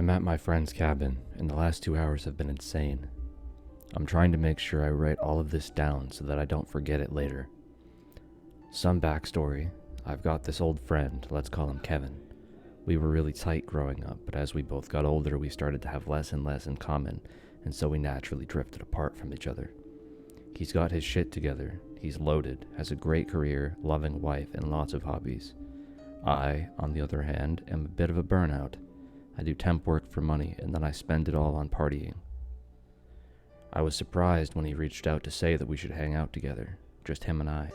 I'm at my friend's cabin, and the last 2 hours have been insane. I'm trying to make sure I write all of this down so that I don't forget it later. Some backstory. I've got this old friend, let's call him Kevin. We were really tight growing up, but as we both got older, we started to have less and less in common, and so we naturally drifted apart from each other. He's got his shit together, he's loaded, has a great career, loving wife, and lots of hobbies. I, on the other hand, am a bit of a burnout. I do temp work for money, and then I spend it all on partying. I was surprised when he reached out to say that we should hang out together, just him and I.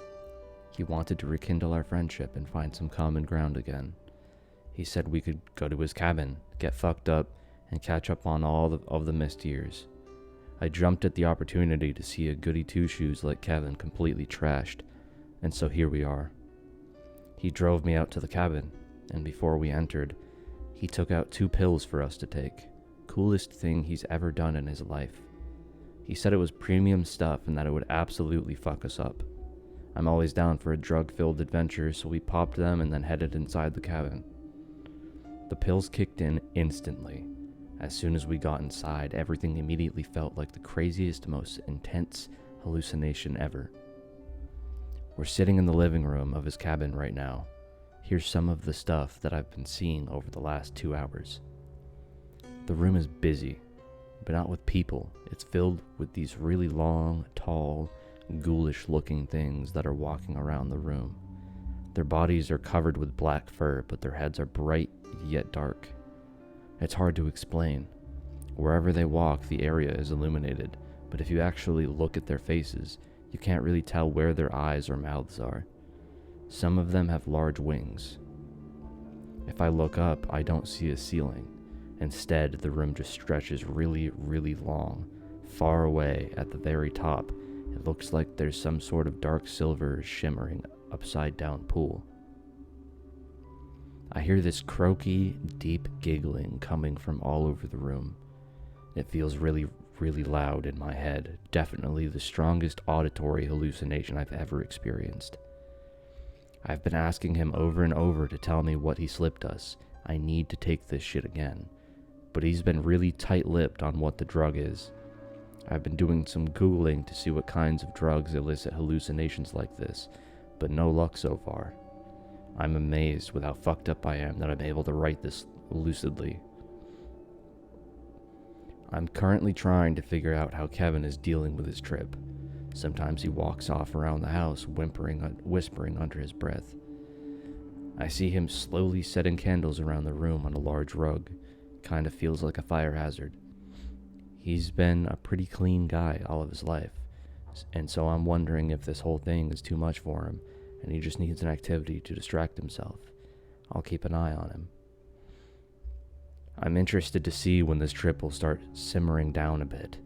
He wanted to rekindle our friendship and find some common ground again. He said we could go to his cabin, get fucked up, and catch up on all of the missed years. I jumped at the opportunity to see a goody two-shoes like Kevin completely trashed, and so here we are. He drove me out to the cabin, and before we entered, he took out 2 pills for us to take. Coolest thing he's ever done in his life. He said it was premium stuff and that it would absolutely fuck us up. I'm always down for a drug-filled adventure, so we popped them and then headed inside the cabin. The pills kicked in instantly. As soon as we got inside, everything immediately felt like the craziest, most intense hallucination ever. We're sitting in the living room of his cabin right now. Here's some of the stuff that I've been seeing over the last 2 hours. The room is busy, but not with people. It's filled with these really long, tall, ghoulish-looking things that are walking around the room. Their bodies are covered with black fur, but their heads are bright yet dark. It's hard to explain. Wherever they walk, the area is illuminated, but if you actually look at their faces, you can't really tell where their eyes or mouths are. Some of them have large wings. If I look up, I don't see a ceiling. Instead, the room just stretches really, really long. Far away, at the very top, it looks like there's some sort of dark silver shimmering upside-down pool. I hear this croaky, deep giggling coming from all over the room. It feels really, really loud in my head. Definitely the strongest auditory hallucination I've ever experienced. I've been asking him over and over to tell me what he slipped us. I need to take this shit again. But he's been really tight-lipped on what the drug is. I've been doing some Googling to see what kinds of drugs elicit hallucinations like this, but no luck so far. I'm amazed with how fucked up I am that I'm able to write this lucidly. I'm currently trying to figure out how Kevin is dealing with his trip. Sometimes he walks off around the house, whispering under his breath. I see him slowly setting candles around the room on a large rug. Kind of feels like a fire hazard. He's been a pretty clean guy all of his life, and so I'm wondering if this whole thing is too much for him, and he just needs an activity to distract himself. I'll keep an eye on him. I'm interested to see when this trip will start simmering down a bit.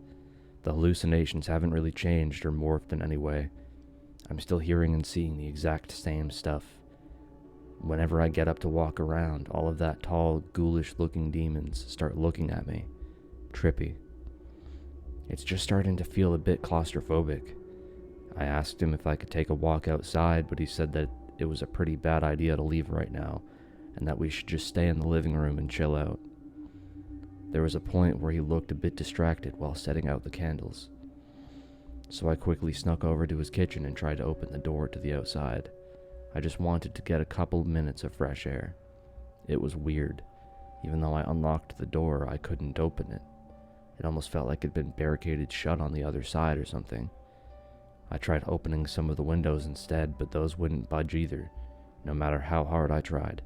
The hallucinations haven't really changed or morphed in any way. I'm still hearing and seeing the exact same stuff. Whenever I get up to walk around, all of that tall, ghoulish-looking demons start looking at me. Trippy. It's just starting to feel a bit claustrophobic. I asked him if I could take a walk outside, but he said that it was a pretty bad idea to leave right now, and that we should just stay in the living room and chill out. There was a point where he looked a bit distracted while setting out the candles. So I quickly snuck over to his kitchen and tried to open the door to the outside. I just wanted to get a couple minutes of fresh air. It was weird. Even though I unlocked the door, I couldn't open it. It almost felt like it'd been barricaded shut on the other side or something. I tried opening some of the windows instead, but those wouldn't budge either, no matter how hard I tried.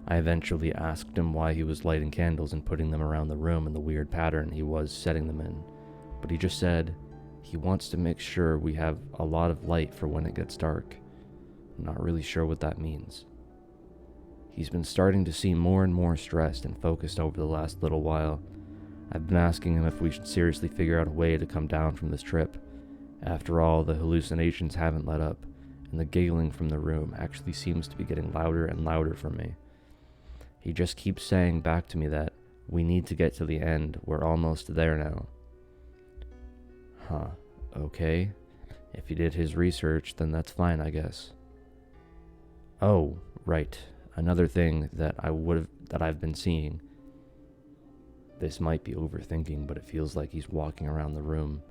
I eventually asked him why he was lighting candles and putting them around the room in the weird pattern he was setting them in, but he just said he wants to make sure we have a lot of light for when it gets dark. I'm not really sure what that means. He's been starting to seem more and more stressed and focused over the last little while. I've been asking him if we should seriously figure out a way to come down from this trip. After all, the hallucinations haven't let up, and the giggling from the room actually seems to be getting louder and louder for me. He just keeps saying back to me that we need to get to the end. We're almost there now. Okay. If he did his research, then that's fine, I guess. Oh, right. Another thing that I've been seeing, this might be overthinking, but it feels like he's walking around the room.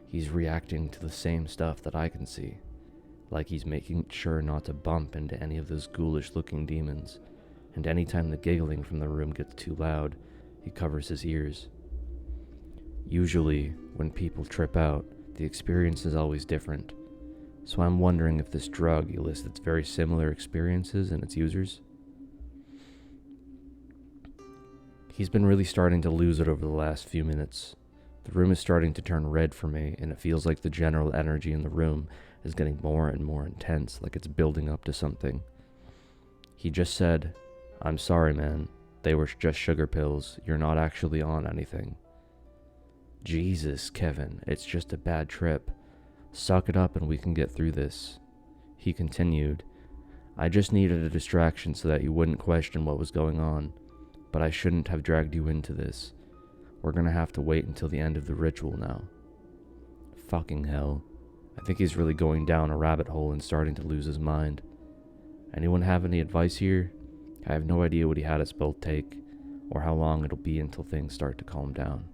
He's reacting to the same stuff that I can see, like he's making sure not to bump into any of those ghoulish looking demons, and anytime the giggling from the room gets too loud, he covers his ears. Usually, when people trip out, the experience is always different, so I'm wondering if this drug elicits very similar experiences in its users. He's been really starting to lose it over the last few minutes. The room is starting to turn red for me, and it feels like the general energy in the room is getting more and more intense, like it's building up to something. He just said, "I'm sorry, man. They were just sugar pills. You're not actually on anything." Jesus, Kevin, it's just a bad trip. Suck it up and we can get through this. He continued, "I just needed a distraction so that you wouldn't question what was going on, but I shouldn't have dragged you into this. We're gonna have to wait until the end of the ritual now." Fucking hell. I think he's really going down a rabbit hole and starting to lose his mind. Anyone have any advice here? I have no idea what he had us both take, or how long it'll be until things start to calm down.